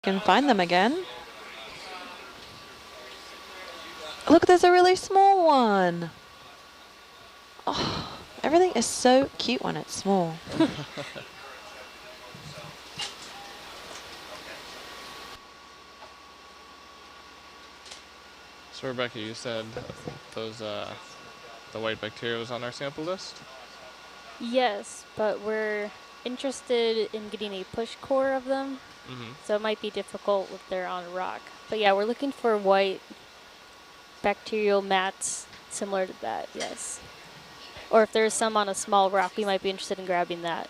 Can find them again. Look, there's a really small one. Oh, everything is so cute when it's small. So Rebecca, you said those the white bacteria was on our sample list? Yes, but we're interested in getting a push core of them, so it might be difficult if they're on a rock. But yeah, we're looking for white bacterial mats similar to that, yes. Or if there's some on a small rock, we might be interested in grabbing that.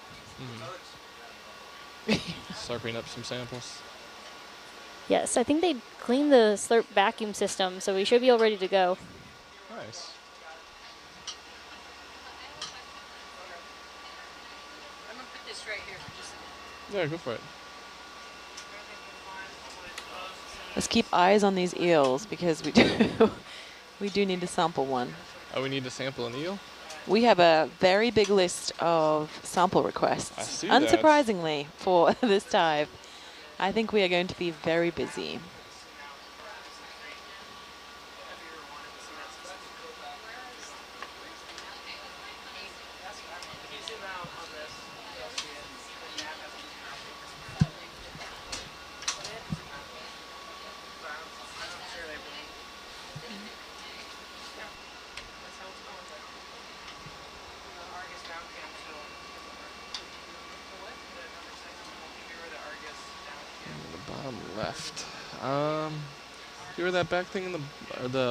Slurping up some samples. Yes, I think they cleaned the slurp vacuum system, so we should be all ready to go. Nice. I'm gonna put this right here for just a minute. Yeah, go for it. Let's keep eyes on these eels because we do need to sample one. Oh, we need to sample an eel? We have a very big list of sample requests. I see that. Unsurprisingly for this dive. I think we are going to be very busy. Bottom left. You hear that back thing in the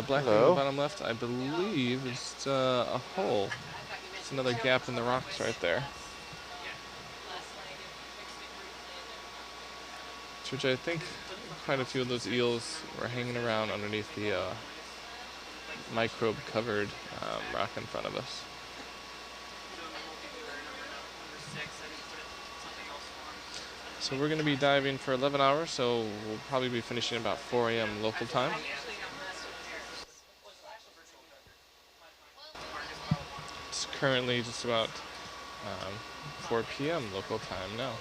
black thing in the bottom left? I believe it's a hole. It's another gap in the rocks right there. Which I think quite a few of those eels were hanging around underneath the microbe-covered rock in front of us. So we're going to be diving for 11 hours, so we'll probably be finishing about 4 a.m. local time. It's currently just about 4 p.m. local time now.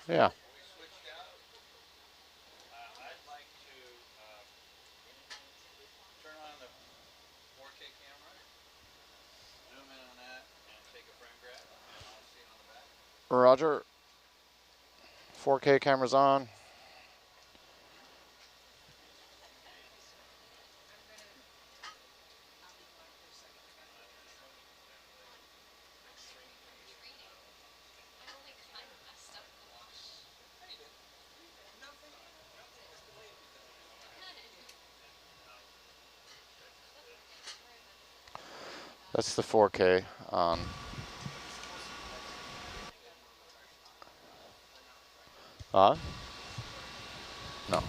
Yeah. I'd like to turn on the 4K camera, zoom in on that, and take a frame grab. I want to see it on the back. Roger. 4K cameras on. That's the 4K on. On? No.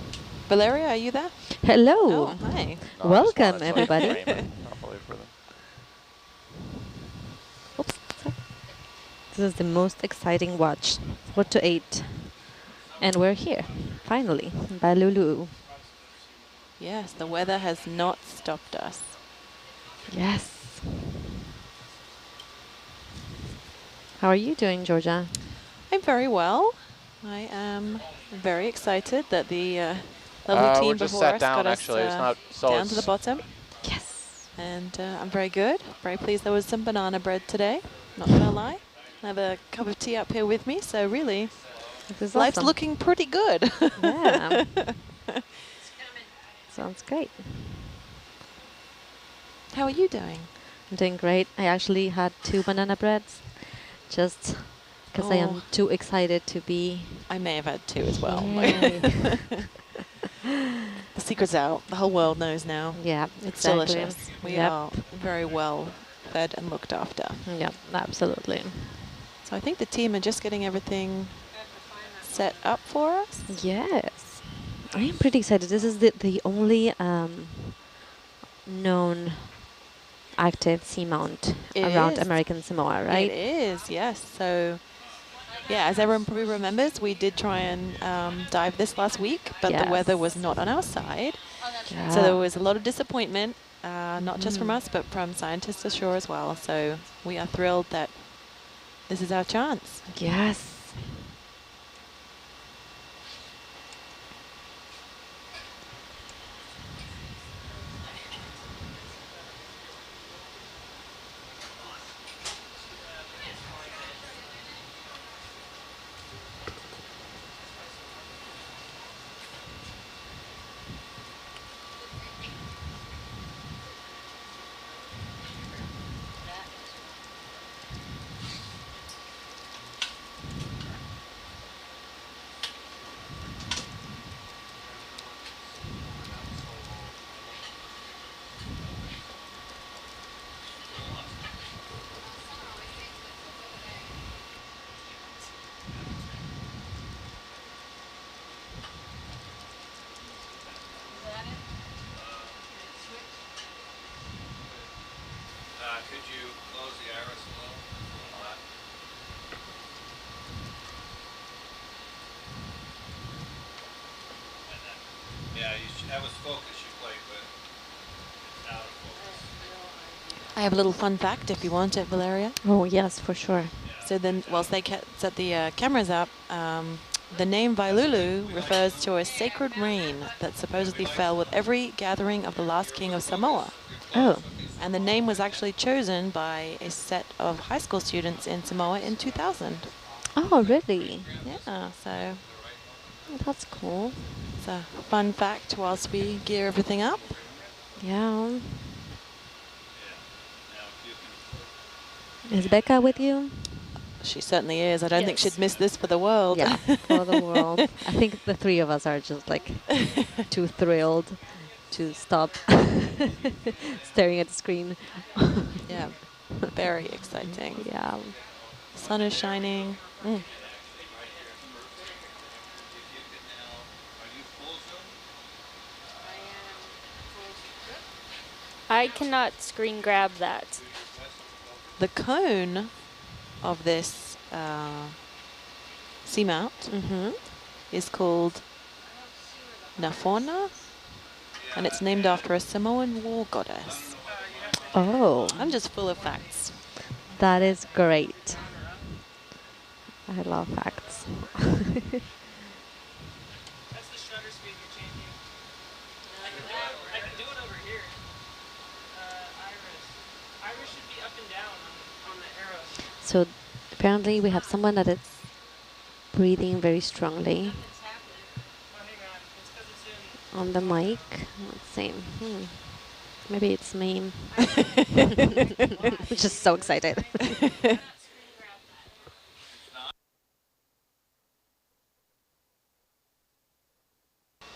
Valeria, are you there? Hello. Oh, hi. No, Welcome, everybody. Oops. This is the most exciting watch, 4 to 8. And we're here, finally, in Balulu. Yes, the weather has not stopped us. Yes. How are you doing, Georgia? I'm very well. I am very excited that the lovely team we're just before sat us down, got us actually. It's not so down to the bottom. Yes. And I'm very good. Very pleased there was some banana bread today. Not gonna lie. I have a cup of tea up here with me, so really, This is life's awesome. looking pretty good. Yeah. Sounds great. How are you doing? I'm doing great. I actually had 2 banana breads, just because I am too excited to be... I may have had 2 as well. Yay. The secret's out. The whole world knows now. Yeah, It's exactly. delicious. We Yep. are very well fed and looked after. Yeah, absolutely. So I think the team are just getting everything set up for us. Yes. I am pretty excited. This is the only known active seamount It around is. American Samoa, right? It is, yes. So, yeah, as everyone probably remembers, we did try and dive this last week, but the weather was Yes. not on our side. Yeah. So there was a lot of disappointment, not just from us, but from scientists ashore as well. So we are thrilled that this is our chance. Yes. Could you close the iris a little? Yeah, that was focus you played with. It's out of focus. I have a little fun fact if you want it, Valeria. Oh, yes, for sure. So then, whilst they set the cameras up, the name Vailulu refers to a sacred rain that supposedly fell with every gathering of the last king of Samoa. Oh. And the name was actually chosen by a set of high school students in Samoa in 2000. Oh, really? Yeah, so That's cool. it's a fun fact whilst we gear everything up. Yeah. Is Becca with you? She certainly is. I don't think Yes. she'd miss this for the world. Yeah, for the world. I think the three of us are just like too thrilled to stop staring at the screen. Yeah, very exciting. Yeah. Sun is shining. Mm. I cannot screen grab that. The cone of this seamount is called Nafona, and it's named after a Samoan war goddess. Oh, I'm just full of facts. that is great. I love facts. That's the shutter speed you're changing. I can do it over here. Iris should be up and down on the arrows. So apparently we have someone that is breathing very strongly It's happening. Oh, hang on. It's because it's in. on the mic. Let's see. Maybe it's me. I'm just so excited.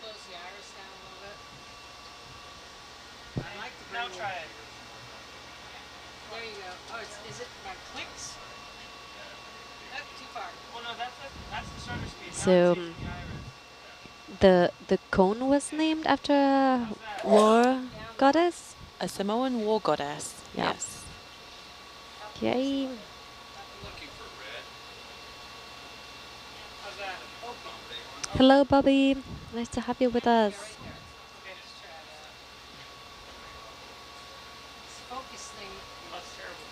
Close the iris down a little bit. I like to now try it. There you go. Oh, is it by clicks? Too far. Well, no, that's the shutter speed. So the cone was named after a war goddess. A Samoan war goddess. Yeah. Yes. Yay. Looking for red. How's that? Hello, Bobby. Nice to have you with us. Okay, just try that. This focus thing. That's terrible.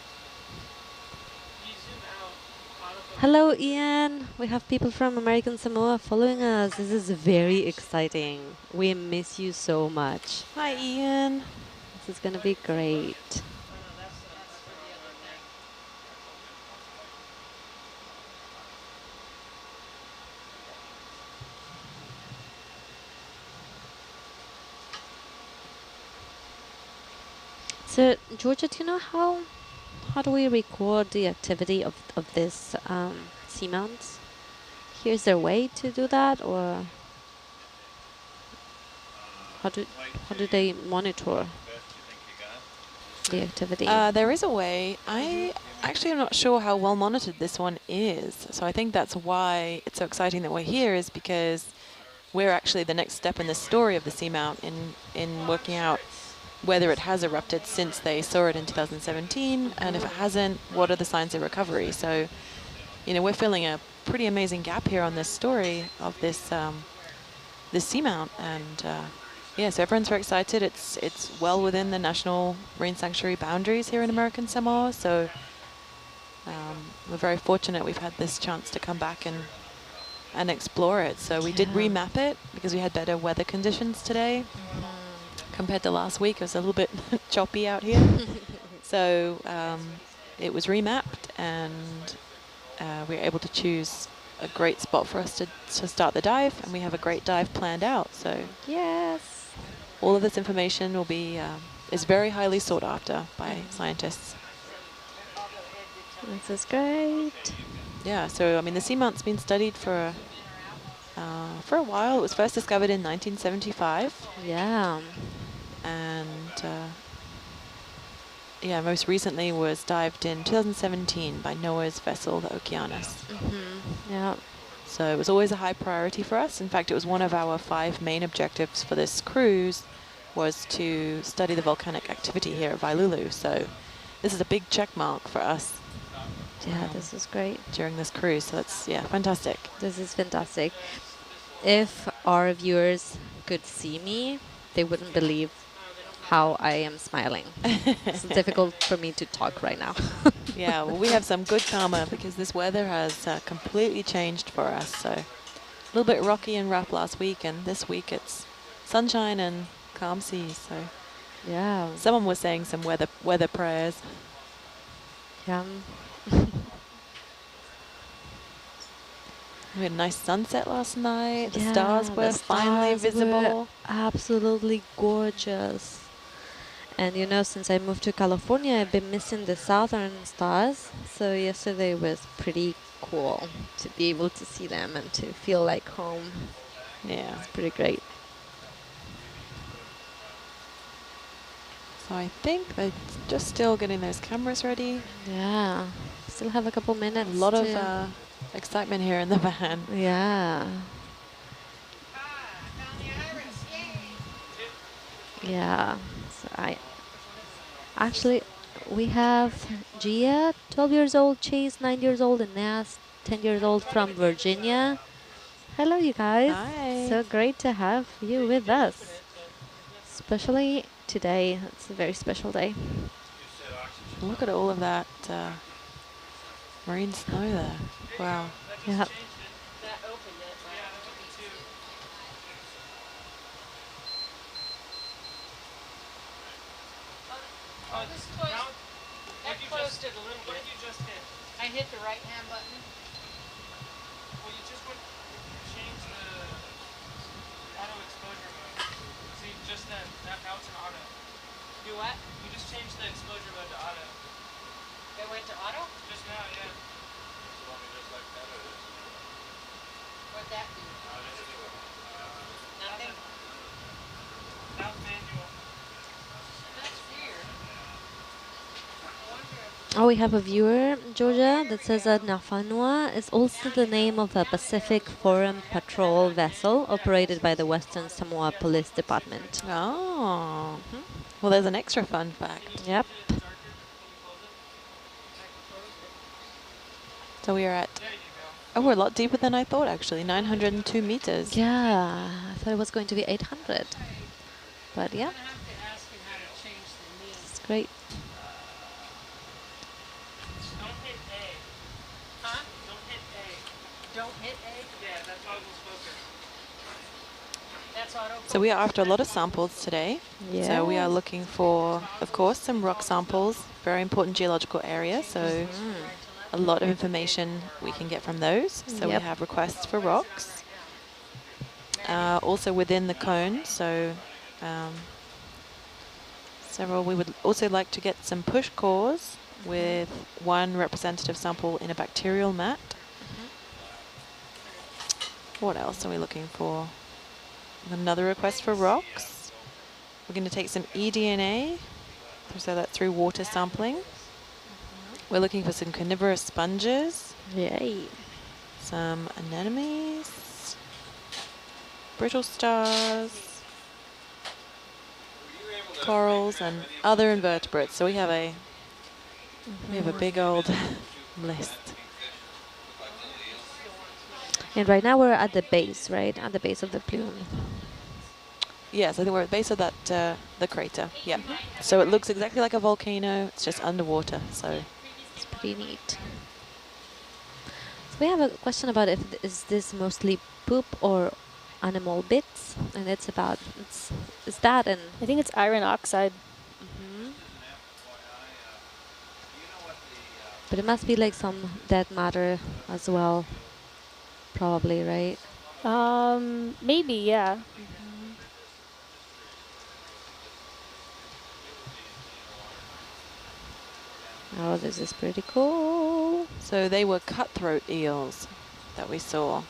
You zoom out of the Hello, Ian. We have people from American Samoa following us. This is very exciting. We miss you so much. Hi, Ian. This is going to be great. that's for the other thing. So, Georgia, do you know how do we record the activity of this seamounts? Is there a way to do that, or how do they monitor the activity? There is a way. I actually am not sure how well monitored this one is. So I think that's why it's so exciting that we're here, is because we're actually the next step in the story of the seamount in working out whether it has erupted since they saw it in 2017, and if it hasn't, what are the signs of recovery. So, you know, we're filling a pretty amazing gap here on this story of this this seamount, and yeah, so everyone's very excited. It's well within the National Marine Sanctuary boundaries here in American Samoa, so we're very fortunate we've had this chance to come back and explore it. So we did remap it because we had better weather conditions today. Compared to last week, it was a little bit choppy out here. So it was remapped, and we were able to choose a great spot for us to start the dive, and we have a great dive planned out. So Yes. all of this information will be is very highly sought after by scientists. This is great. Yeah, so I mean the seamount's been studied for a while. It was first discovered in 1975. Yeah. And yeah, most recently was dived in 2017 by NOAA's vessel, the Okeanos. Yeah. So it was always a high priority for us. In fact, it was one of our 5 main objectives for this cruise was to study the volcanic activity here at Vailulu. So this is a big check mark for us. Yeah, this is great. During this cruise, so that's, yeah, fantastic. This is fantastic. If our viewers could see me, they wouldn't believe how I am smiling. It's difficult for me to talk right now. Yeah, well, we have some good karma because this weather has completely changed for us. So a little bit rocky and rough last week, and this week it's sunshine and calm seas. So Yeah. someone was saying some weather prayers. Yeah. We had a nice sunset last night. The Yeah, stars were the finally stars were visible. absolutely gorgeous. And you know, since I moved to California, I've been missing the southern stars. So yesterday was pretty cool to be able to see them and to feel like home. Yeah. It's pretty great. So I think they're just still getting those cameras ready. Yeah. Still have a couple minutes. A lot of to- excitement here in the van. Yeah. Yeah. So we have Gia, 12 years old, Chase, 9 years old, and Nas, 10 years old from Virginia. Hello, you guys. Hi. So great to have you with us. Especially today. It's a very special day. Look at all of that marine snow there. Wow. Yeah. Oh, this closed. That closed it a little bit. What did you just hit? I hit the right-hand button. Well, you just went change the auto exposure mode. See, just then. Now it's an auto. Do what? You just changed the exposure mode to auto. It went to auto? Just now, yeah. What'd that do? Nothing. That was manual. That's weird. Oh, we have a viewer, Georgia, that says that Nafanua is also the name of a Pacific Forum Patrol vessel operated by the Western Samoa Police Department. Oh. Well, there's an extra fun fact. Yep. So we are at, oh, we're a lot deeper than I thought, actually. 902 meters. Yeah, I thought it was going to be 800. But yeah, I'm gonna have to ask him how to change the knee. it's great. Don't hit A. Huh? Don't hit A. Don't hit A? Yeah, that's toggle focus. That's auto. So we are after a lot of samples today. So we are looking for, of course, some rock samples, very important geological area. So a lot of information we can get from those. So we have requests for rocks. Also within the cone, so several. We would also like to get some push cores with one representative sample in a bacterial mat. What else are we looking for? Another request for rocks. We're going to take some eDNA, so that's through water sampling. We're looking for some carnivorous sponges, Yay. some anemones, brittle stars, corals, and other invertebrates. So we have a big old list. And right now we're at the base, right? At the base of the plume. Yes, I think we're at the base of that the crater. Yeah. So it looks exactly like a volcano. It's just underwater. So It's pretty neat. So we have a question about is this mostly poop or animal bits? And it's about it's that and I think it's iron oxide. but it must be like some dead matter as well, probably, right? Maybe, yeah. Oh, this is pretty cool. so they were cutthroat eels that we saw.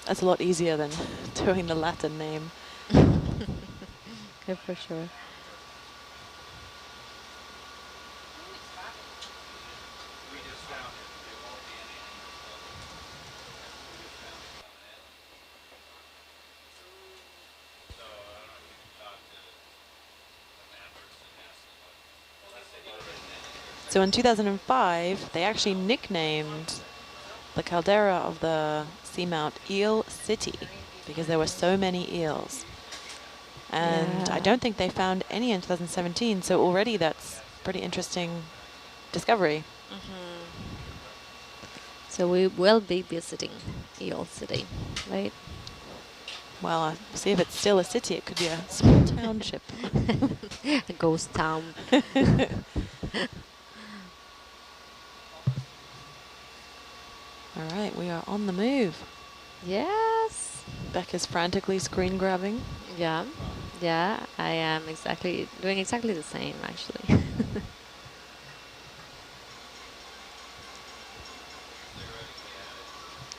That's a lot easier than doing the Latin name. Okay, for sure. So in 2005, they actually nicknamed the caldera of the seamount Eel City because there were so many eels. And I Yeah. don't think they found any in 2017, so already that's pretty interesting discovery. So we will be visiting Eel City, right? Well, see if it's still a city. It could be a small township. A ghost town. All right, we are on the move. Yes. Becca's frantically screen grabbing. Yeah. Yeah, I am doing exactly the same, actually.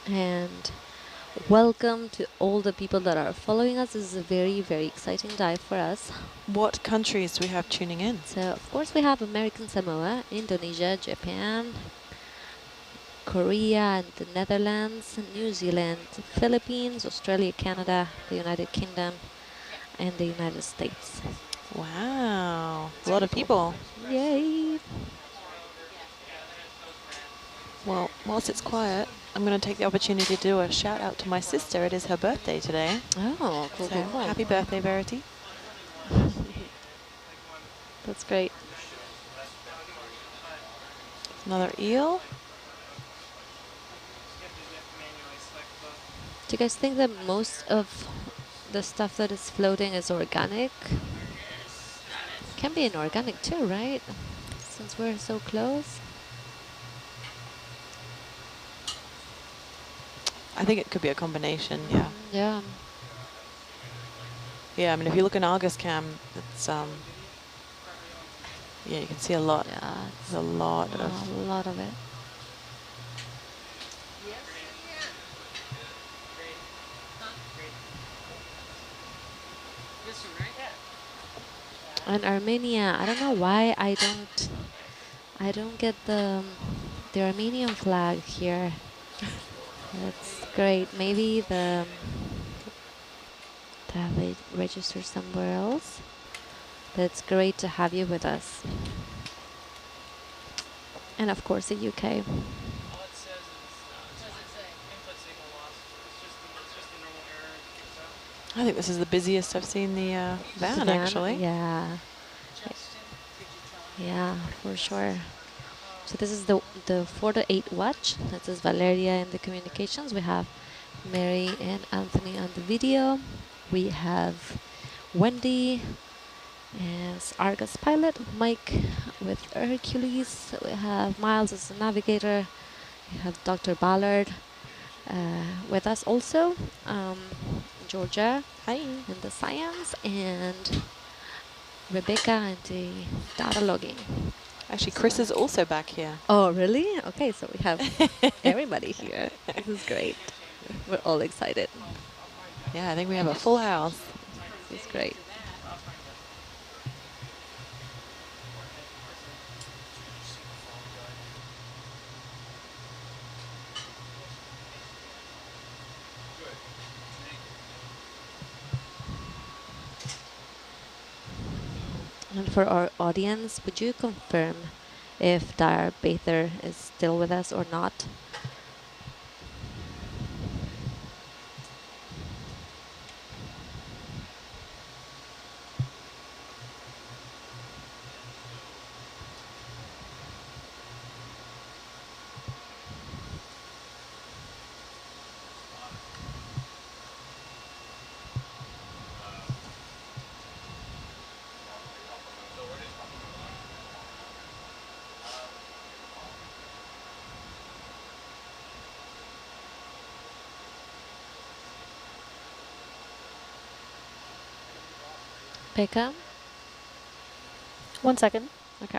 And welcome to all the people that are following us. This is a very, very exciting dive for us. What countries do we have tuning in? So, of course, we have American Samoa, Indonesia, Japan, Korea and the Netherlands, New Zealand, Philippines, Australia, Canada, the United Kingdom, and the United States. Wow, a lot of people. Yay! Well, whilst it's quiet, I'm going to take the opportunity to do a shout out to my sister. It is her birthday today. Oh, cool, So cool, cool. happy birthday, Verity. That's great. Another eel. Do you guys think that most of the stuff that is floating is organic? Can be inorganic too, right? Since we're so close. I think it could be a combination, yeah. Yeah. Yeah, I mean, if you look in Argus Cam, it's, yeah, you can see a lot. Yeah, There's a lot a of... lot of it. This one, right? Yeah. And Armenia, I don't know why I don't get the Armenian flag here. That's great. Maybe they register somewhere else. But it's great to have you with us. And of course the UK. All it says is input signal loss. It's just a normal error that kicks out. I think this is the busiest I've seen the van, The actually. Yeah. Justin, could you tell me? Yeah, for sure. So this is the 4 to 8 watch. This is Valeria in the communications. We have Mary and Anthony on the video. We have Wendy as Argus pilot, Mike with Hercules. We have Miles as the navigator. We have Dr. Ballard with us also. Georgia Hi. in the science, and Rebecca and the data logging. Actually, Chris is also back here. Oh, really? Okay, so we have everybody here. This is great. We're all excited. Yeah, I think we have a full house. This is great. And for our audience, would you confirm if Dire Bather is still with us or not? Becca? 1 second. Okay.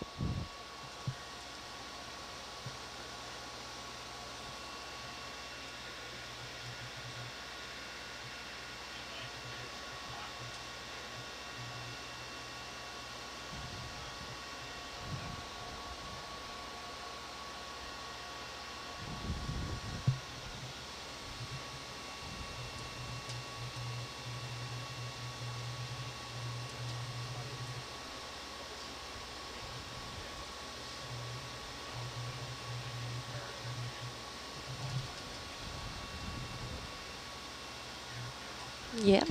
Yeah.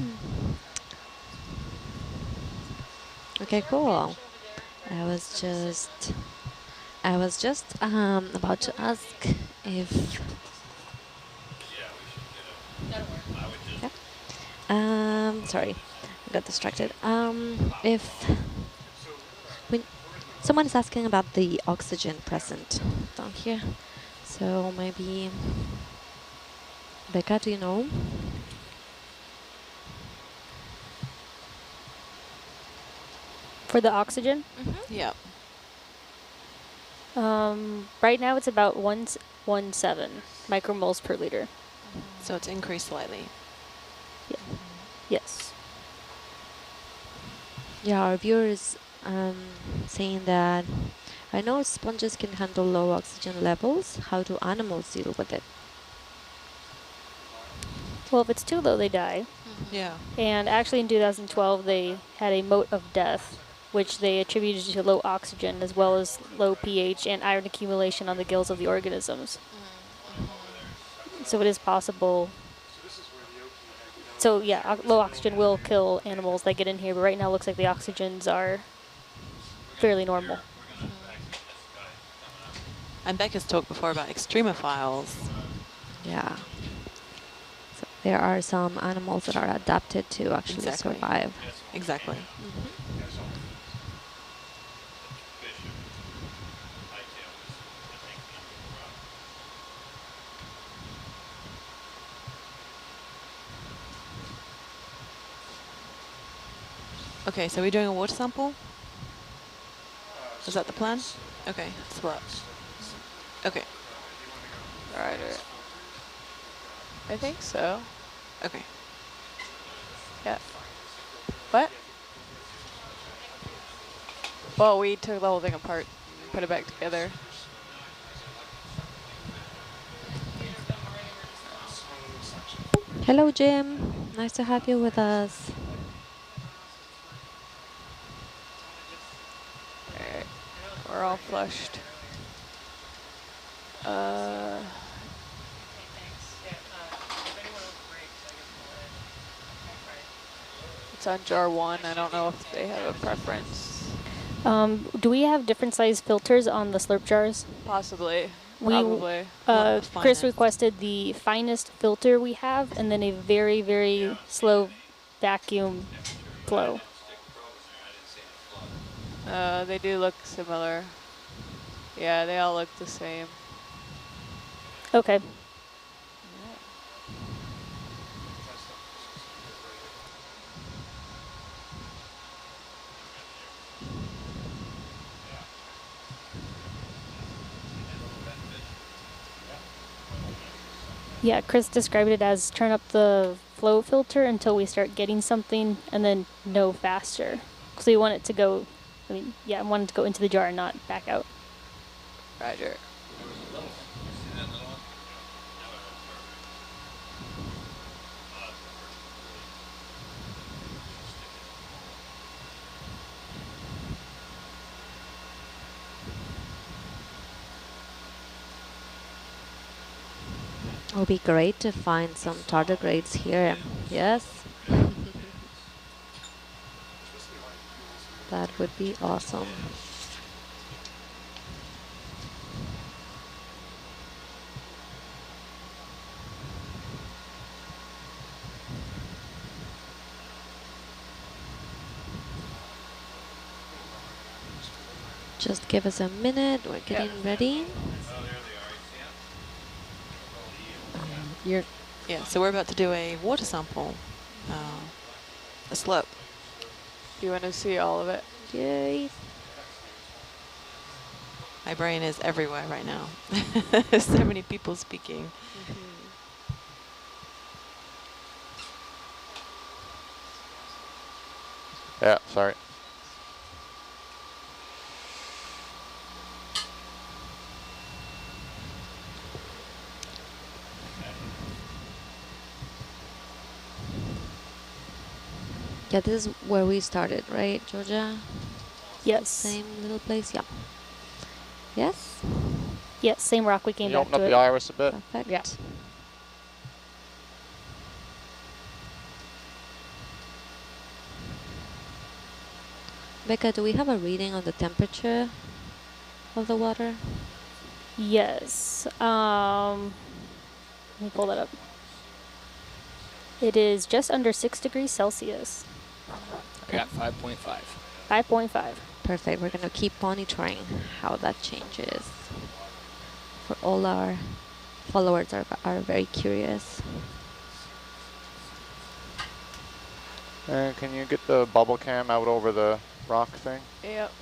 Okay, cool. I was just about to ask if sorry, I got distracted. If when someone is asking about the oxygen present down here, so maybe Becca, do you know? For the oxygen, Yeah. right now it's about 117 micromoles per liter. So it's increased slightly. Yeah. Yes. Yeah, our viewers saying that I know sponges can handle low oxygen levels. How do animals deal with it? Well, if it's too low, they die. Yeah. And actually in 2012, they had a moat of death, which they attributed to low oxygen as well as low pH and iron accumulation on the gills of the organisms. So it is possible. So yeah, low oxygen will kill animals that get in here, but right now it looks like the oxygens are fairly normal. And Becca's talked before about extremophiles. Yeah. So there are some animals that are adapted to actually Exactly. survive. Exactly. Okay, so we're doing a water sample? Is that the plan? Okay, split. Okay, Right. I think so. okay. Yeah. What? Well, we took the whole thing apart and put it back together. Hello, Jim. Nice to have you with us. Alright. We're all flushed. It's on jar 1. I don't know if they have a preference. Do we have different size filters on the slurp jars? Possibly. We, Probably. What, the Chris finest? requested the finest filter we have, and then a very, very slow vacuum flow. They do look similar. Yeah, they all look the same. Okay. Yeah, Chris described it as turn up the flow filter until we start getting something, and then no faster. So you want it to go, I want it to go into the jar and not back out. Roger. It would be great to find some tardigrades here. Yes. That would be awesome. Just give us a minute. We're getting ready. Yeah, so we're about to do a water sample, a slope. Do you want to see all of it? Yay. My brain is everywhere right now. There's so many people speaking. Yeah, sorry. Yeah, this is where we started, right, Georgia? Yes. Same little place, yeah. Yes? Yes, same rock we came Can you back open up to the it. iris a bit? Perfect. Yeah. Becca, do we have a reading on the temperature of the water? Yes. Let me pull that up. It is just under 6 degrees Celsius. I got 5.5. 5.5. Perfect. We're going to keep monitoring how that changes. For all our followers are very curious. And can you get the bubble cam out over the rock thing? Yep.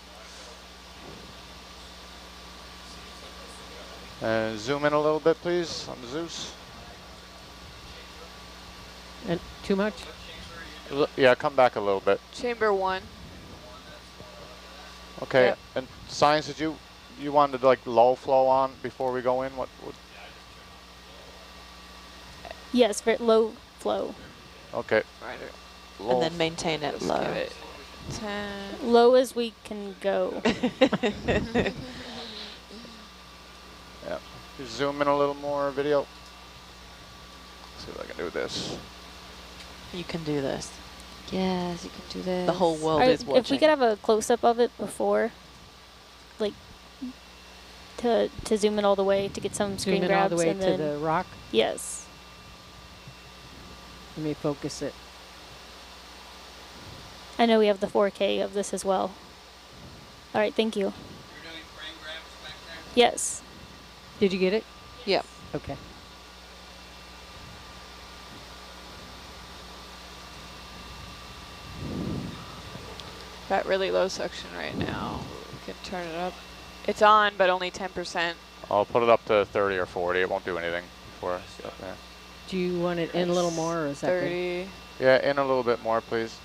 Zoom in a little bit, please, on the Zeus. And too much? Yeah, come back a little bit. Chamber 1. Okay, Yep. and Science, did you wanted like low flow on before we go in? What Yes, very low flow. okay. Right. Low And then maintain it Let's low. give it 10. Low as we can go. Yeah. You zoom in a little more video. Let's see if I can do this. You can do this. Yes, you can do this. The whole world is watching. If we could have a close-up of it before, like, to zoom in all the way to get some screen Zoom in grabs. all the way and to then, the rock. yes. Let me focus it. I know we have the 4K of this as well. All right, thank you. You're doing frame grabs back there? Yes. Did you get it? Yep. Okay. Got really low suction right now. We can turn it up. It's on, but only 10%. I'll put it up to 30 or 40. It won't do anything before I get up there. Do you want it in a little more, or is that good? 30. Yeah, in a little bit more, please.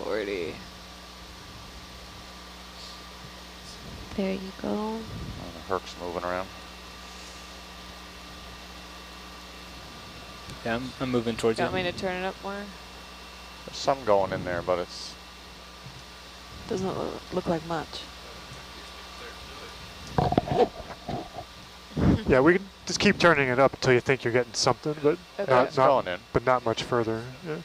40. There you go. Oh, the Herc's moving around. Yeah, I'm moving towards You it. want me to turn it up more? There's some going in there, but it's... Doesn't look like much. Yeah, we can just keep turning it up until you think you're getting something, but Okay. It's going in. not much further. Yeah.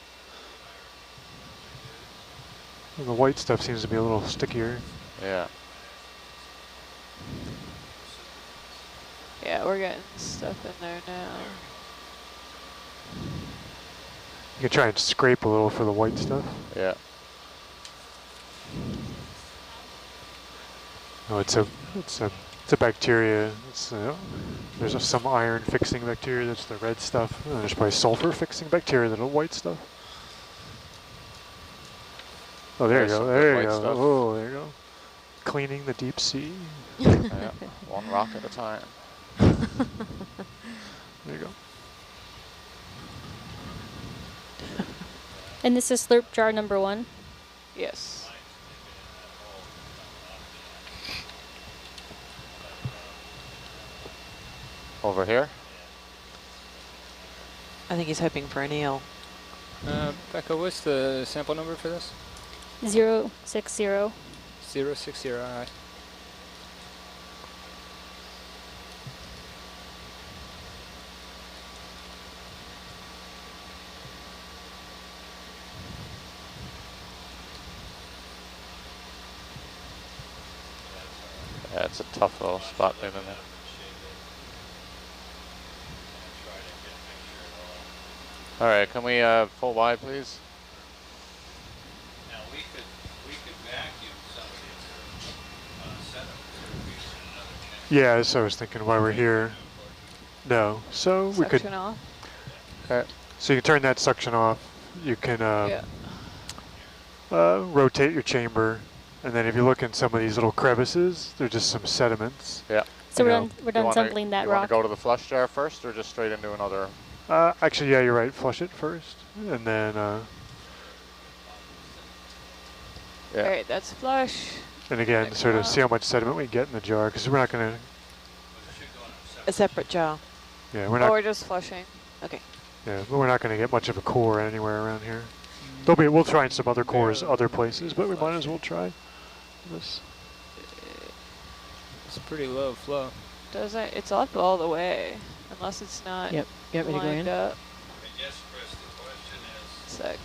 And the white stuff seems to be a little stickier. Yeah. Yeah, we're getting stuff in there now. You can try and scrape a little for the white stuff. Yeah. Oh, it's a bacteria. There's some iron fixing bacteria. That's the red stuff. And there's probably sulfur fixing bacteria. That's the white stuff. Oh, there you There's go. some There good you white go. stuff. Oh, there you go. Cleaning the deep sea. Yeah. One rock at a time. There you go. And this is slurp jar number 1. Yes. Over here. I think he's hoping for an eel. Becca, what's the sample number for this? 060. 060. All right. it's a tough little spot in there. All right, can we full wide, please? Now we could vacuum some of these sediments if we use another channel. Yeah, so I was thinking while we're here. No, so we could. Section off. Okay. So you can turn that suction off. You can rotate your chamber, and then if you look in some of these little crevices, they're just some sediments. Yeah. So we're done sampling that rock. You want to rock. go to the flush jar first, or just straight into another? Actually, yeah, you're right. Flush it first, and then. Yeah. All right, that's flush. And again, sort of see how much sediment we get in the jar, because we're not going to. A separate jar. Yeah, we're Oh, not. we're just flushing. Okay. Yeah, but we're not going to get much of a core anywhere around here. We'll try in some other cores other places, but we might as well try this. It's pretty low flow. Doesn't it's up all the way, unless it's not. Yep. Get ready to go in. Up. I guess, Chris, the question is Sec.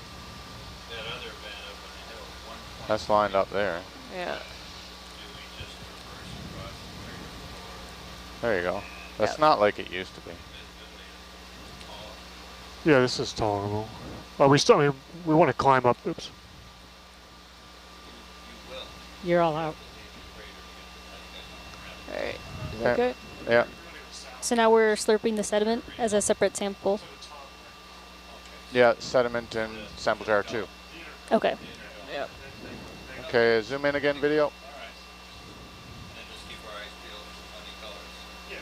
that other vent up on the hill, 1 point. That's lined up there. Yeah. Do we just reverse across the 3 or 4? There you go. That's Yep. not like it used to be. Yeah, this is tolerable. Well, we want to climb up. Oops. You will. You're all out. All right. Is that good? Yeah. So now we're slurping the sediment as a separate sample. Yeah, sediment in sample jar 2. Okay. Yep. Okay, zoom in again, video. And then just keep our eyes peeled for funny colors. Yeah.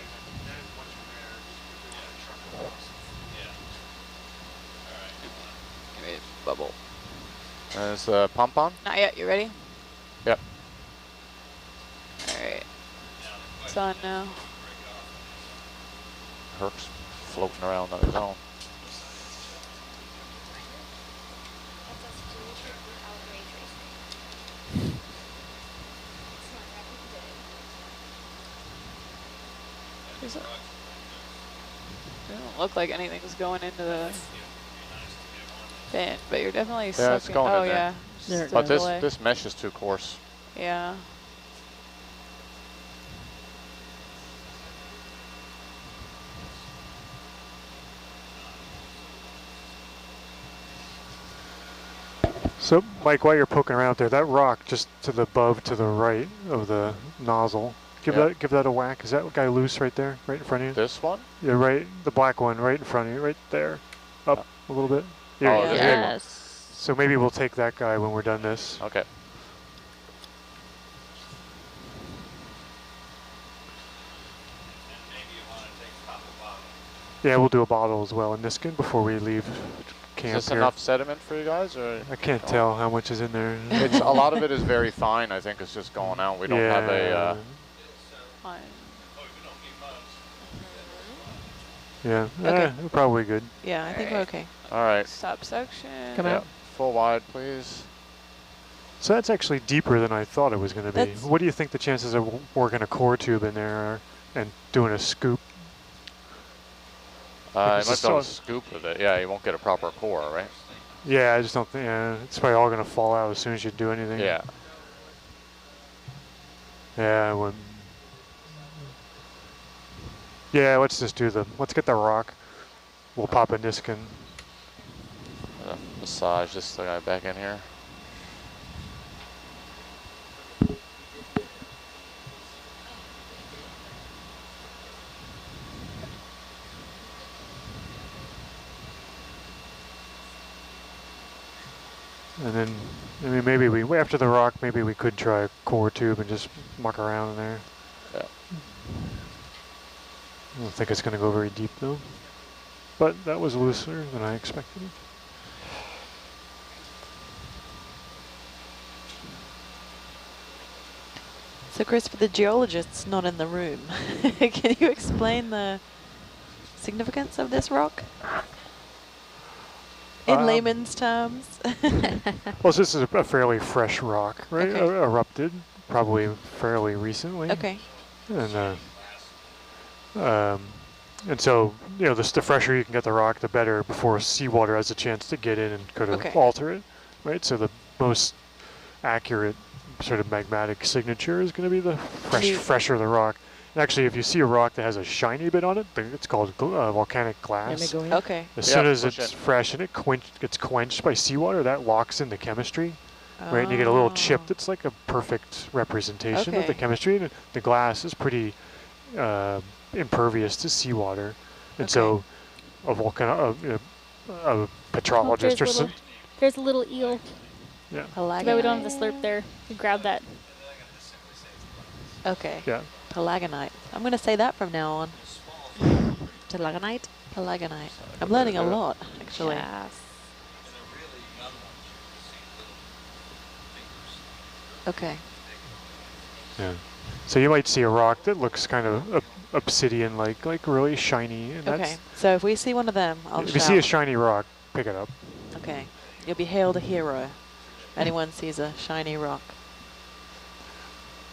All right, good one. Give me a bubble. Is the pump on? Not yet. You ready? Yep. All right. It's on now. Herc's floating around on his own. Doesn't look like anything's going into the bin, but you're definitely Yeah, sucking. it's going oh in there. yeah. There Just it But goes. this mesh is too coarse. Yeah. So, Mike, while you're poking around there, that rock just to the right of the nozzle, give that a whack. Is that guy loose right there, right in front of you? This one? Yeah, right, the black one right in front of you, right there. Up a little bit. There you go. Yes. So maybe we'll take that guy when we're done this. Okay. Yeah, we'll do a bottle as well in Niskin before we leave camp Is this here. enough sediment for you guys, or? I can't tell how much is in there. It's a lot of it is very fine. I think it's just going out. We don't have a. Fine. Yeah, Okay. we're probably good. Yeah, I think we're okay. All right. Stop section. Come Yeah. out. Full wide, please. So that's actually deeper than I thought it was going to be. That's- What do you think the chances of working a core tube in there are and doing a scoop? You Because might it's be able to so- scoop with it. Yeah, you won't get a proper core, right? Yeah, I just don't think, it's probably all going to fall out as soon as you do anything. Yeah. Yeah, yeah, let's just let's get the rock. We'll pop a Niskin. Massage this guy back in here. And then, I mean, maybe after the rock, maybe we could try a core tube and just muck around in there. Yeah. I don't think it's going to go very deep though. But that was looser than I expected. So Chris, for the geologists not in the room, can you explain the significance of this rock? In layman's terms. Well, this is a fairly fresh rock, right? Okay. Erupted probably fairly recently. Okay. And so, you know, the fresher you can get the rock, the better before seawater has a chance to get in and kind of alter it, right? So the most accurate sort of magmatic signature is going to be the fresher the rock. And actually, if you see a rock that has a shiny bit on it, it's called volcanic glass. Okay. As soon as it's fresh and it gets quenched by seawater, that locks in the chemistry. Right, and you get a little chip that's like a perfect representation of the chemistry. And the glass is pretty impervious to seawater. And so a a petrologist or something. There's a little eel. Yeah. But we don't have the slurp there. You grab that. Okay. Yeah. Pelagonite. I'm going to say that from now on. Pelagonite? Pelagonite. I'm learning a lot, actually. Yes. Okay. Yeah. So you might see a rock that looks kind of obsidian-like really shiny. And Okay. So if we see one of them, I'll if you see a shiny rock, pick it up. Okay. You'll be hailed a hero. Anyone sees a shiny rock.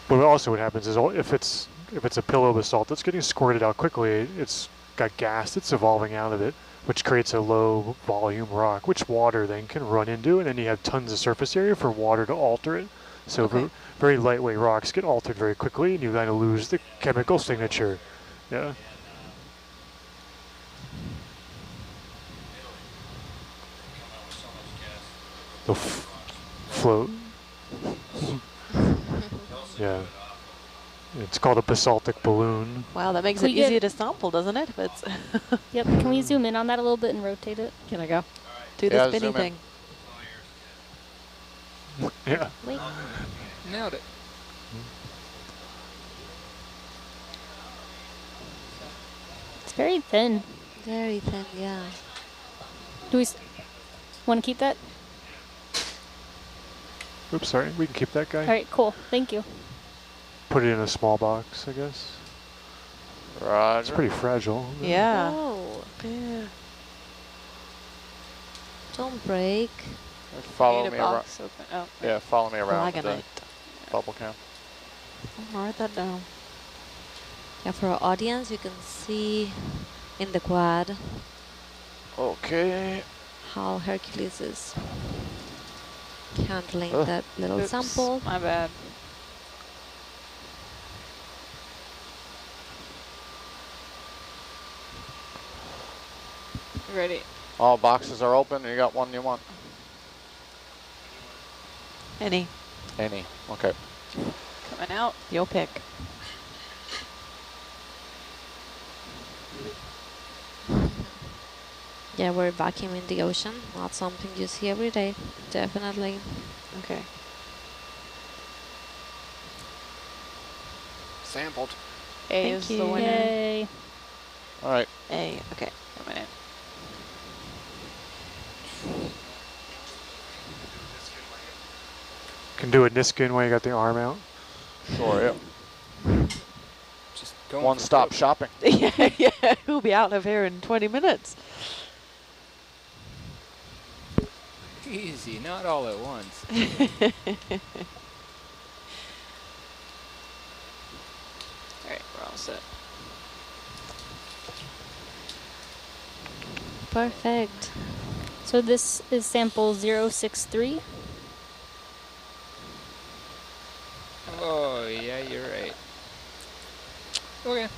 But also what happens is if it's a pillow basalt that's getting squirted out quickly, it's got gas that's evolving out of it, which creates a low volume rock, which water then can run into, and then you have tons of surface area for water to alter it. So very lightweight rocks get altered very quickly, and you kind of lose the chemical signature. Yeah. They'll float. Yeah. It's called a basaltic balloon. Wow, that makes it easier to sample, doesn't it? But yep. Can we zoom in on that a little bit and rotate it? Can I go? Do the spinny thing. Yeah. Wait. Nailed it. It's very thin. Very thin, yeah. Do we want to keep that? Oops, sorry. We can keep that guy. All right, cool. Thank you. Put it in a small box, I guess. Roger. It's pretty fragile. Yeah. Oh. Yeah. Don't break. Follow me around. Oh. Yeah, follow me around with the Pelagonite. bubble cam. I'll write that down. Yeah, for our audience, you can see in the quad Okay. how Hercules is handling that little Oops, sample. my bad. Ready. All boxes are open. You got one you want? Any. Any. Okay. Coming out. Your pick. Yeah, we're vacuuming the ocean. Not something you see every day. Definitely. Okay. Sampled. A is the winner. Yay. All right. A. Okay. Coming in. Can do a Niskin while you got the arm out. Sure, yeah. Just going One for stop broke. shopping. Yeah. We'll be out of here in 20 minutes. Easy, not all at once. All right, we're all set. Perfect. So this is sample 063. Oh, yeah, you're right. Okay.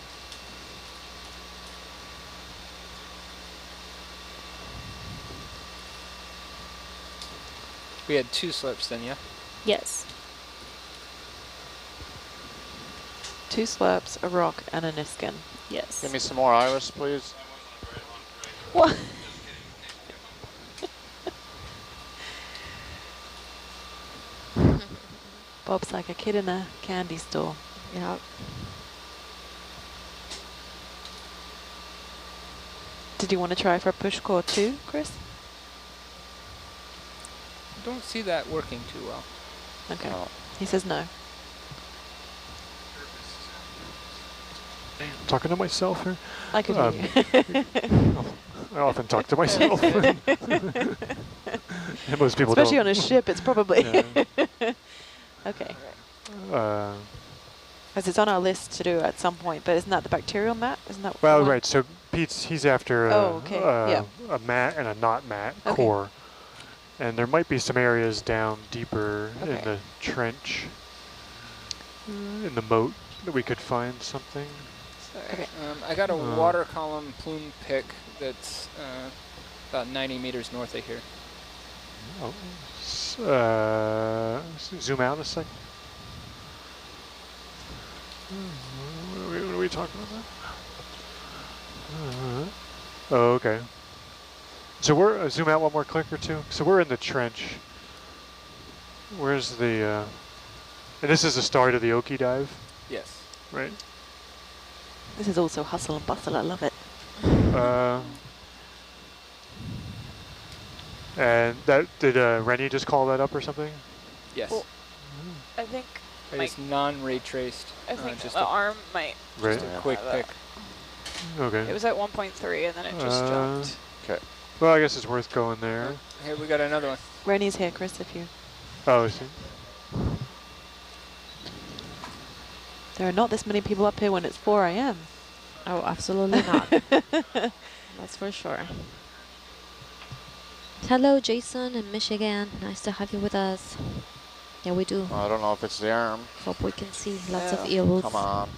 We had 2 slips then, yeah? Yes. 2 slurps, a rock, and a Niskin. Yes. Give me some more iris, please. What? Bob's like a kid in a candy store. Yeah. Did you want to try for a push core too, Chris? Don't see that working too well. Okay. Oh. He says no. I'm talking to myself here. I could hear you. I often talk to myself. And most people Especially don't. on a ship, it's probably. Yeah. Okay. Because it's on our list to do at some point, but isn't that the bacterial mat? Isn't that well, the one? right. So he's after Oh, okay, yeah. a matte and a not matte Okay. core. And there might be some areas down deeper in the trench, in the moat, that we could find something. Okay. I got a water column plume pick that's about 90 meters north of here. Oh, zoom out a second. What are we talking about? Oh, okay. So we're zoom out one more click or two. So we're in the trench. Where's the? And this is the start of the Oki dive, Yes. right? This is also hustle and bustle. I love it. And that did Rennie just call that up or something? Yes. Well, I think It's non-ray traced. I think just the a, arm might. Right. just a quick pick. Okay. It was at 1.3 and then it just jumped. Okay. Well, I guess it's worth going there. Here we got another one. Rennie's here, Chris, if you... Oh, I see. There are not this many people up here when it's 4 a.m. Oh, absolutely not. That's for sure. Hello, Jason in Michigan. Nice to have you with us. Yeah, we do. I don't know if it's the arm. Hope we can see lots of Yeah. eels. Come on.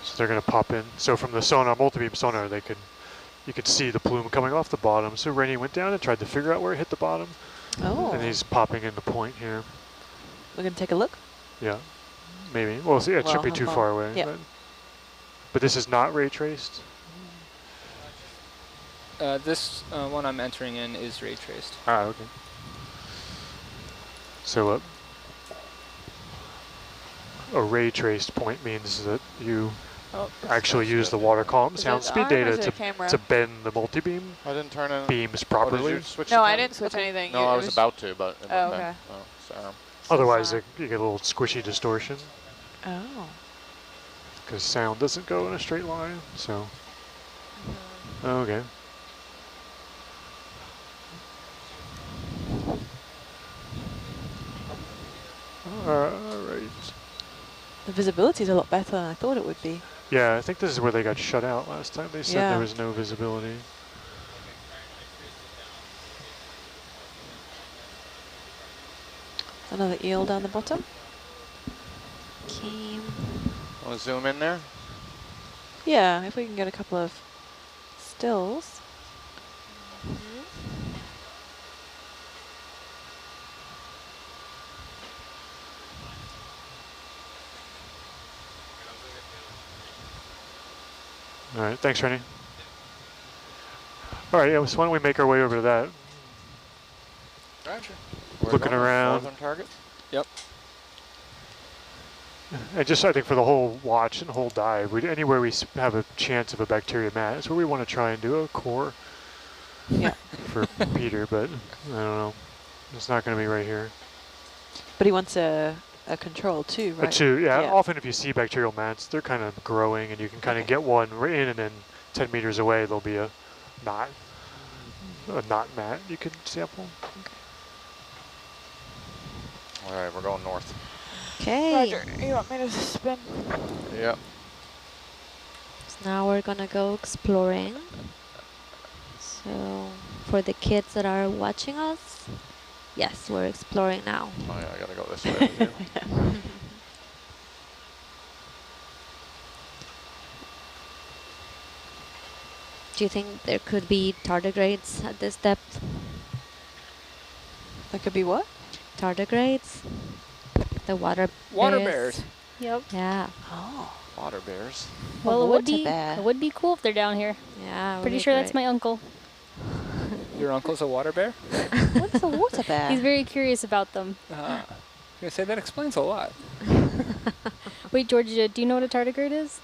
So they're going to pop in. So from the sonar, multi-beam sonar, you could see the plume coming off the bottom. So Rennie went down and tried to figure out where it hit the bottom. Oh. And he's popping in the point here. We're going to take a look? Yeah, maybe. Well, see, it shouldn't be too far away. Yep. But this is not ray traced? This one I'm entering in is ray traced. Ah, okay. So a ray traced point means that you actually use the water column sound speed data to bend the multi-beam I didn't turn in beams Oh, properly. did you switch No, the I camera? didn't switch anything. No, I was about to, but it Oh, went okay. back. Oh, sorry. Otherwise, you get a little squishy distortion Oh. because sound doesn't go in a straight line. So, okay. All right. The visibility is a lot better than I thought it would be. Yeah, I think this is where they got shut out last time. They said Yeah. there was no visibility. Another eel down the bottom. Okay. Want to zoom in there? Yeah, if we can get a couple of stills. All right, thanks, Rennie. All right, yeah, so why don't we make our way over to that? Roger. Looking around. Northern target? Yep. And just, I think, for the whole watch and whole dive, anywhere we have a chance of a bacteria mat, that's where we want to try and do a core. Yeah. For Peter, but I don't know. It's not going to be right here. But he wants a control too, right? But two, yeah, often if you see bacterial mats, they're kind of growing, and you can kind of get one in, and then 10 meters away there'll be a knot mat you can sample. Okay. All right, we're going north. Okay. Roger, you want me to spin? Yep. So now we're gonna go exploring. So for the kids that are watching us, yes, we're exploring now. Oh yeah, I gotta go this way. Too. Do you think there could be tardigrades at this depth? That could be what? Tardigrades? The water bears. Yep. Yeah. Oh. Water bears. Well, it water bear. would be cool if they're down here. Yeah. Pretty really sure that's great. my uncle. Your uncle's a water bear? What's a water bear? He's very curious about them. I was gonna say that explains a lot. Wait, Georgia, do you know what a tardigrade is?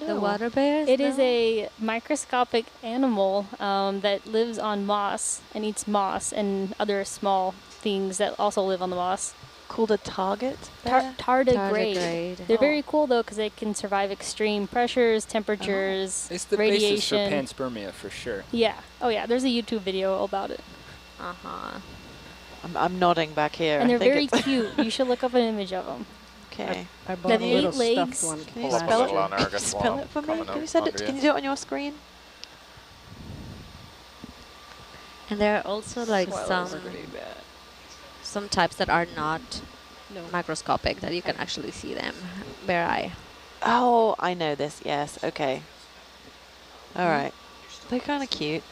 The water bears? It is No? a microscopic animal that lives on moss and eats moss and other small things that also live on the moss. Called a target bear? Tardigrade. Tardigrade. They're very cool though because they can survive extreme pressures, temperatures, It's the basis for radiation. panspermia for sure. Yeah. Oh yeah. There's a YouTube video all about it. Uh-huh. I'm nodding back here. And I they're think very it's- cute. You should look up an image of them. Okay. I They bought have a little 8 stuffed legs. one. Can you Pull up a spell little it? on there, I guess, Spell while it for me? coming Can you up send it? under Can you. you do it on your screen? And there are also like Swallows are pretty bad. some types that are not microscopic, that you can actually see them bare eye. Oh, I know this. Yes. Okay. All right. They're kind of cute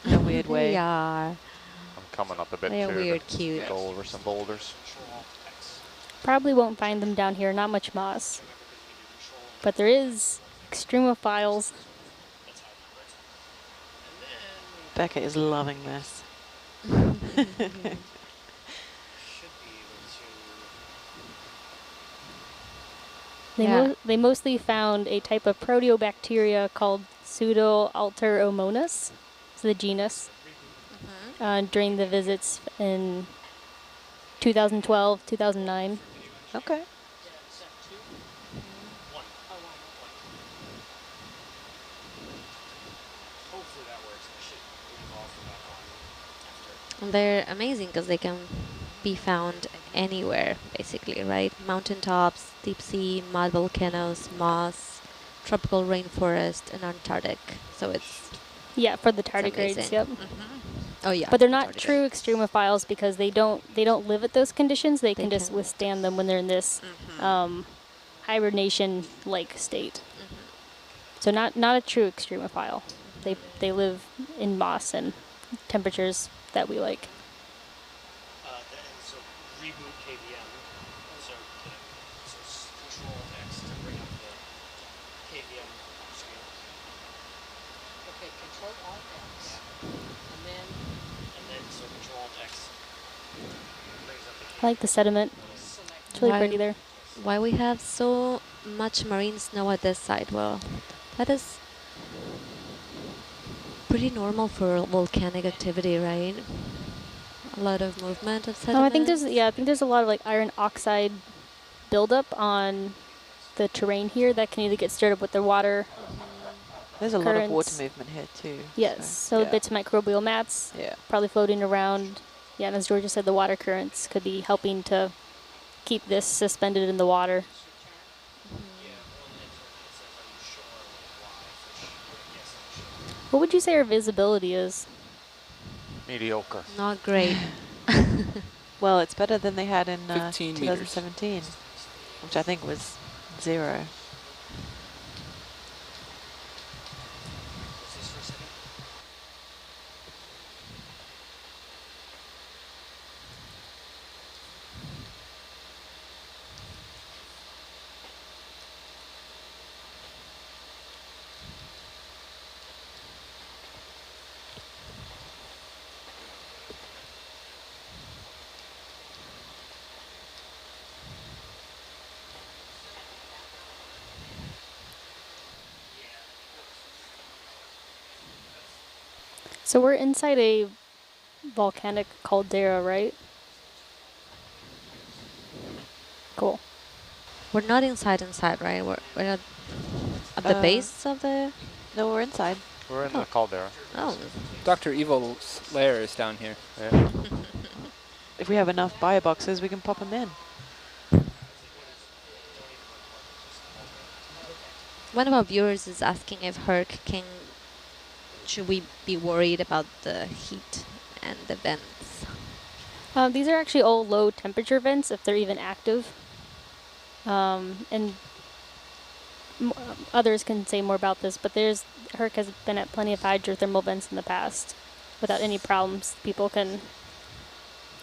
in a weird way. They are. I'm coming up a bit They're too. weird to cute. Go over some boulders. Probably won't find them down here, not much moss. But there is extremophiles. Becca is loving this. They mostly found a type of proteobacteria called Pseudoalteromonas, it's the genus, during the visits in 2012, 2009. Okay. They're amazing because they can be found anywhere, basically, right? Mountaintops, deep sea, mud volcanoes, moss, tropical rainforest, and Antarctic. So it's for the tardigrades. amazing. Yep. Oh yeah. But they're not true extremophiles because they don't live at those conditions. They can just withstand them when they're in this hibernation-like state. So not a true extremophile. They live in moss and temperatures that we like. So reboot KVM. So Control X to bring up the KVM screen. Okay, Control Alt X, and then so Control Alt X brings up the KVM. I like the sediment. It's really pretty there. Why we have so much marine snow at this site? Well, that is pretty normal for volcanic activity, right? A lot of movement of sediment. I think there's a lot of like iron oxide buildup on the terrain here that can either get stirred up with the water. There's a lot of water movement here too. Yes, so bits of microbial mats probably floating around. Yeah, and as Georgia said, the water currents could be helping to keep this suspended in the water. What would you say our visibility is? Mediocre. Not great. Well, it's better than they had in 15 meters. 2017, which I think was 0. So we're inside a volcanic caldera, right? Cool. We're not inside, right? We're not at the base of the... No, we're inside. We're in the caldera. Oh. Dr. Evil's lair is down here. Yeah. If we have enough bio boxes, we can pop them in. One of our viewers is asking if should we be worried about the heat and the vents? These are actually all low temperature vents, if they're even active. And others can say more about this, but Herc has been at plenty of hydrothermal vents in the past without any problems. People can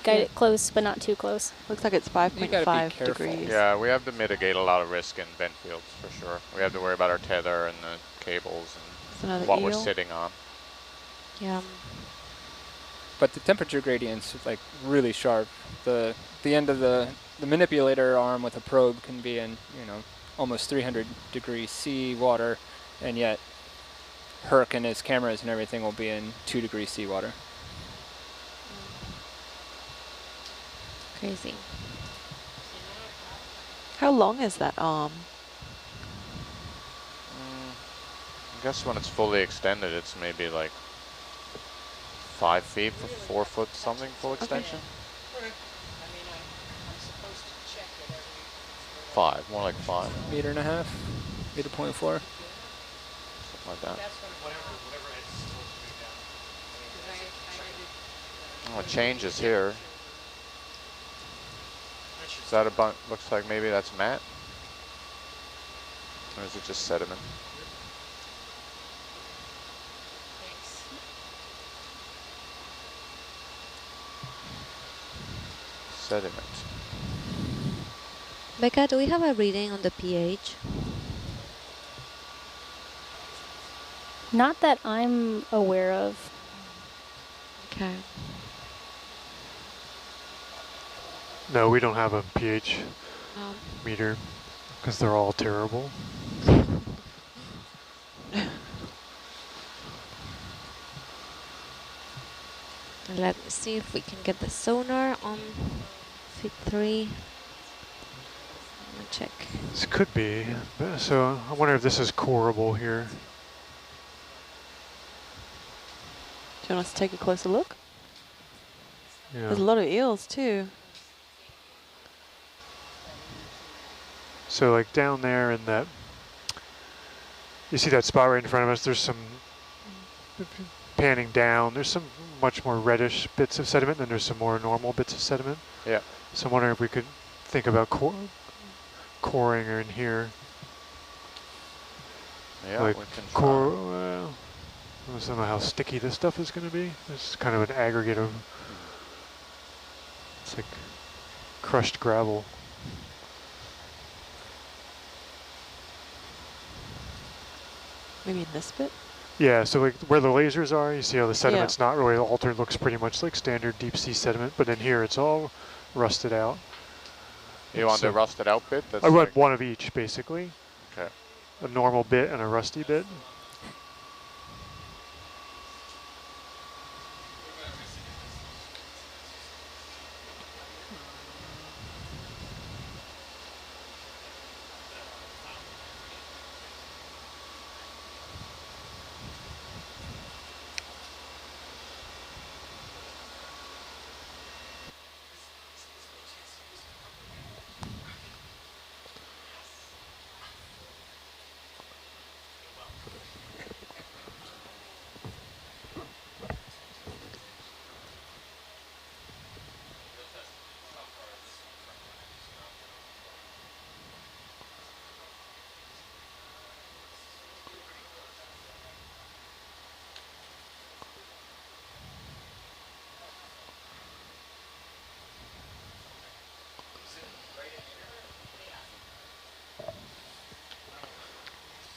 guide it close, but not too close. Looks like it's 5.5 degrees. Yeah, we have to mitigate a lot of risk in vent fields for sure. We have to worry about our tether and the cables and what we're sitting on. Yeah. But the temperature gradient's like really sharp. The end of the manipulator arm with a probe can be in, almost 300 degrees C water, and yet Herc and his cameras and everything will be in 2 degrees C water. Crazy. How long is that arm? I guess when it's fully extended, it's maybe like 5 feet for 4 foot something full extension. Okay. I mean, I'm supposed to check it every... 5, more like 5. 1.5 meters, 1.4. Something like that. That's whatever Ed's told you down. Oh, it changes here. Is that a bunch? Looks like maybe that's matte. Or is it just sediment? Sediment. Becca, do we have a reading on the pH? Not that I'm aware of. Okay. No, we don't have a pH meter because they're all terrible. Let me see if we can get the sonar on feed 3. Let me check. This could be. So I wonder if this is coreable here. Do you want us to take a closer look? Yeah. There's a lot of eels too. So like down there in that, you see that spot right in front of us, there's some, panning down, there's some much more reddish bits of sediment, then there's some more normal bits of sediment. Yeah. So I'm wondering if we could think about coring her in here. Yeah, like we can core. try. Well, I don't know how sticky this stuff is going to be. It's kind of an aggregate of, it's like crushed gravel. Maybe in this bit? Yeah, so like where the lasers are, you see how the sediment's not really altered, looks pretty much like standard deep sea sediment, but in here it's all rusted out. You want the rusted out bit? That's I want like one of each, basically. Okay. A normal bit and a rusty bit.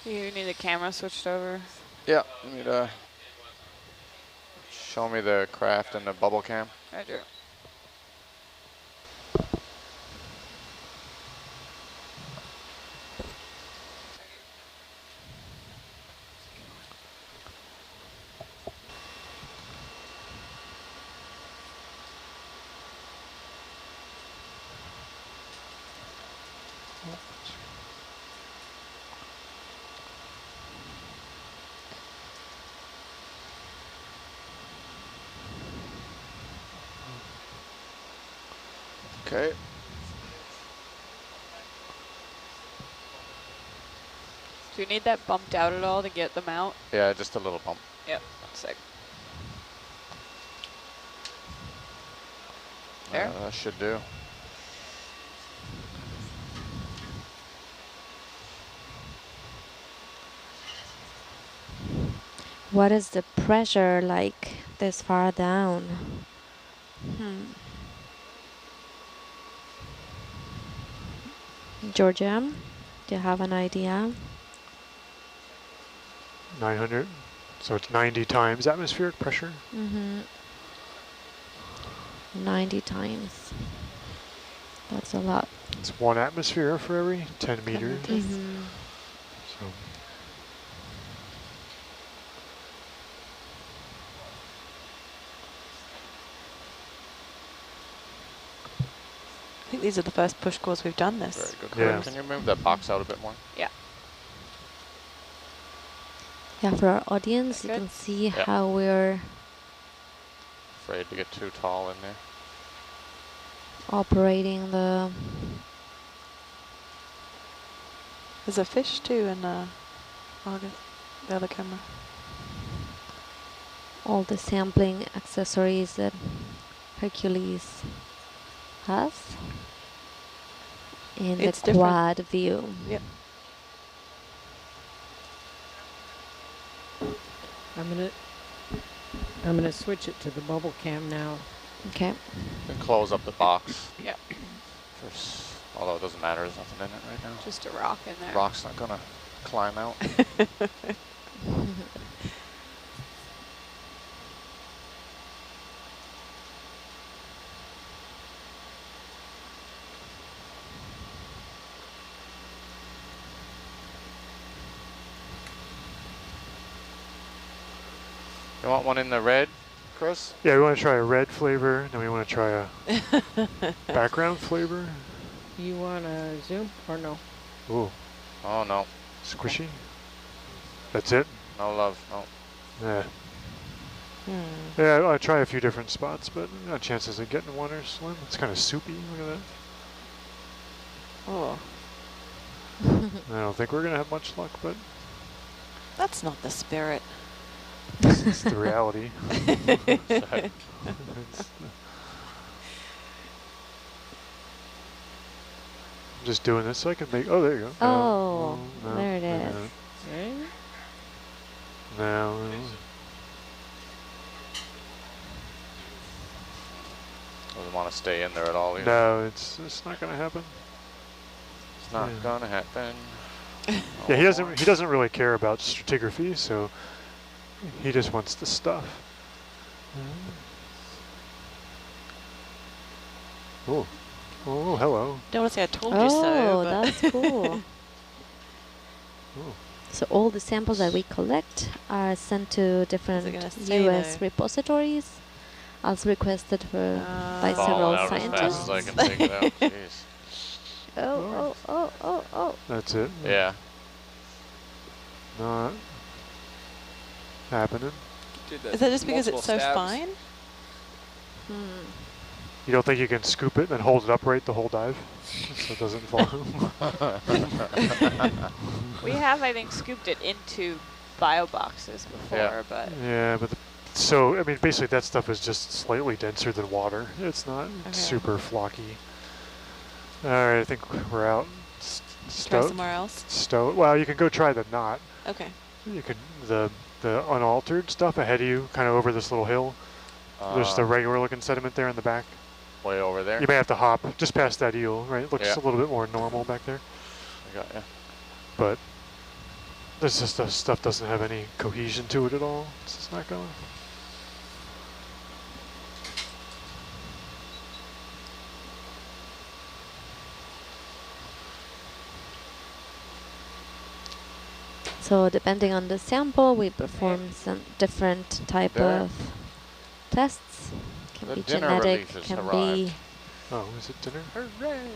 You need the camera switched over. Yeah, you need to show me the craft and the bubble cam. I do. Okay. Do you need that bumped out at all to get them out? Yeah, just a little bump. Yep, 1 sec. There? That should do. What is the pressure like this far down? Georgia, do you have an idea? 900. So it's 90 times atmospheric pressure. 90 times. That's a lot. It's 1 atmosphere for every 10 meters. So I think these are the first push cores we've done this. Very good. Yeah. Can you move that box out a bit more? Yeah. Yeah, for our audience, you Good. can see how we're Afraid to get too tall in there. operating the There's a fish too in August, the other camera. all the sampling accessories that Hercules has in It's the different. quad view. Yep. I'm gonna switch it to the bubble cam now. Okay. And close up the box. Yep. Although it doesn't matter, there's nothing in it right now. Just a rock in there. Rock's not gonna climb out. You want one in the red, Chris? Yeah, we want to try a red flavor, then we want to try a background flavor. You want to zoom or no? Ooh, Oh no, squishy. That's it? no love, no. Yeah. Yeah, I'll try a few different spots, but chances of getting one are slim. It's kind of soupy, look at Oh, that. I don't think we're going to have much luck, but that's not the spirit. it's the reality. Sorry. I'm just doing this so I can make, oh, there you go. Oh, No, there it is. Okay. No. Doesn't want to stay in there at all either. No, it's not going to happen. It's not gonna happen. Yeah, he doesn't really care about stratigraphy, so he just wants the stuff. Oh, oh, hello. Don't want to say I told you so. Oh, But that's cool. Oh. So all the samples that we collect are sent to different gonna say US though? repositories as requested for by Fall several out as fast scientists. as I can take it out. Jeez. Oh. That's it. Yeah. Not happening. is that just because it's so fine? You don't think you can scoop it and hold it upright the whole dive so it doesn't fall? We have, I think, scooped it into bio boxes before, Yeah. but Yeah, but so, I mean, basically that stuff is just slightly denser than water. It's not super flocky. All right, I think we're out. Try somewhere else. Well, you can go try the knot. Okay. You can, the unaltered stuff ahead of you, kind of over this little hill. There's the regular looking sediment there in the back. Way over there. You may have to hop just past that eel, right? It looks Yeah. a little bit more normal back there. I got ya. But this just stuff doesn't have any cohesion to it at all. It's just not going. So depending on the sample, we perform some different type There. of tests. Can The be dinner genetic, relief has can arrived. be Oh, is it dinner? hooray!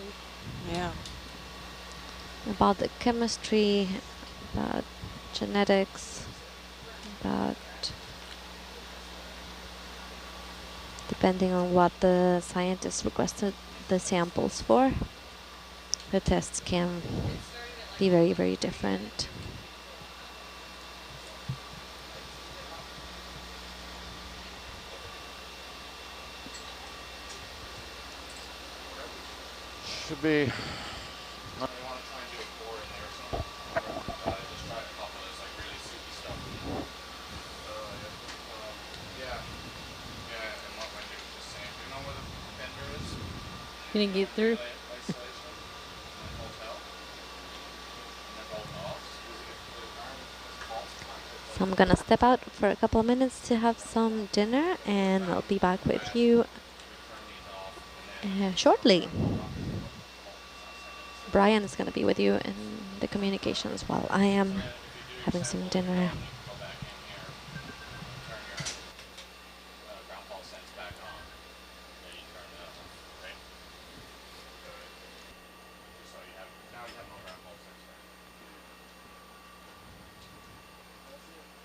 Yeah. about the chemistry, about genetics, about depending on what the scientist requested the samples for. The tests can be very, very different. Should be. Gonna get through. So I'm gonna step out for a couple of minutes to have some dinner, and I'll be back with you shortly. Brian is gonna be with you in the communications while I am having some dinner.